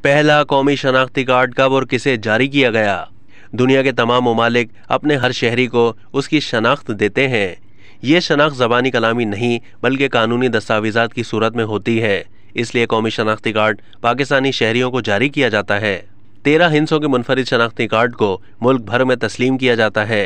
पहला कौमी शनाख्ती कार्ड कब और किसे जारी किया गया? दुनिया के तमाम ममालिक अपने हर शहरी को उसकी शनाख्त देते हैं। ये शनाख्त ज़बानी कलामी नहीं बल्कि कानूनी दस्तावेज़ात की सूरत में होती है। इसलिए कौमी शनाख्ती कार्ड पाकिस्तानी शहरियों को जारी किया जाता है। 13 हिस्सों के मुनफरिद शनाख्ती कार्ड को मुल्क भर में तस्लीम किया जाता है।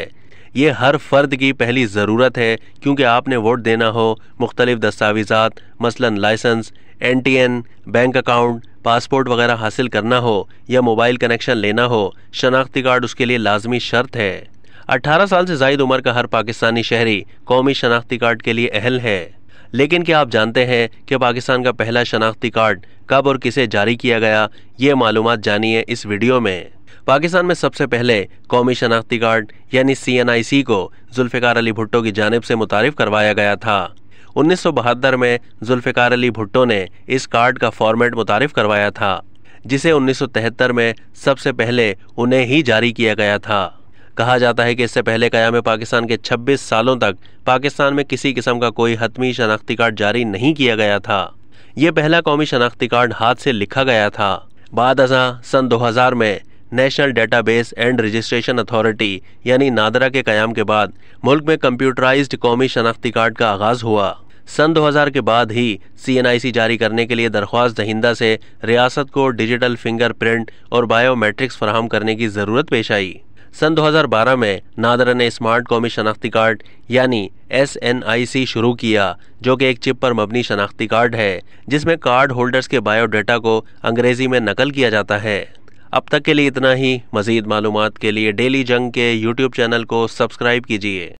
ये हर फर्द की पहली ज़रूरत है, क्योंकि आपने वोट देना हो, मुख्तलिफ दस्तावेज़ात मसलन licence, NTN, bank account, passport वगैरह हासिल करना हो या मोबाइल कनेक्शन लेना हो, शनाख्ती कार्ड उसके लिए लाजमी शर्त है। 18 साल से ज़ायद उम्र का हर पाकिस्तानी शहरी कौमी शनाख्ती कार्ड के लिए अहल है। लेकिन क्या आप जानते हैं कि पाकिस्तान का पहला शनाख्ती कार्ड कब और किसे जारी किया गया? ये मालूमात जानिए इस वीडियो में। पाकिस्तान में सबसे पहले कौमी शनाख्ती कार्ड यानी CNIC को जुल्फ़िकार अली भुट्टो की जानिब से मुतारिफ करवाया गया था। 1972 में जुल्फ़िकार अली भुट्टो ने इस कार्ड का फॉर्मेट मुतारिफ करवाया था, जिसे 1973 में सबसे पहले उन्हें ही जारी किया गया था। कहा जाता है कि इससे पहले क़याम पाकिस्तान के 26 सालों तक पाकिस्तान में किसी किस्म का कोई हतमी शनाख्ती कार्ड जारी नहीं किया गया था। ये पहला कौमी शनाख्ती कार्ड हाथ से लिखा गया था। बाद अज़ां सन 2000 में national database and registration authority यानी नादरा के क़याम के बाद मुल्क में कंप्यूटराइज्ड कौमी शनाख्ती कार्ड का आगाज़ हुआ। सन 2000 के बाद ही CNIC जारी करने के लिए दरख्वास्त दहिंदा से रियासत को डिजिटल फिंगरप्रिंट और बायोमेट्रिक्स फराहम करने की ज़रूरत पेश आई। सन 2012 में नादरा ने स्मार्ट कौमी शनाख्ती कार्ड यानी SNIC शुरू किया, जो कि एक चिप पर मबनी शनाख्ती कार्ड है, जिसमें कार्ड होल्डर्स के बायोडाटा को अंग्रेज़ी में नकल किया जाता है। अब तक के लिए इतना ही। मज़ीद मालूमात के लिए डेली जंग के YouTube चैनल को सब्सक्राइब कीजिए।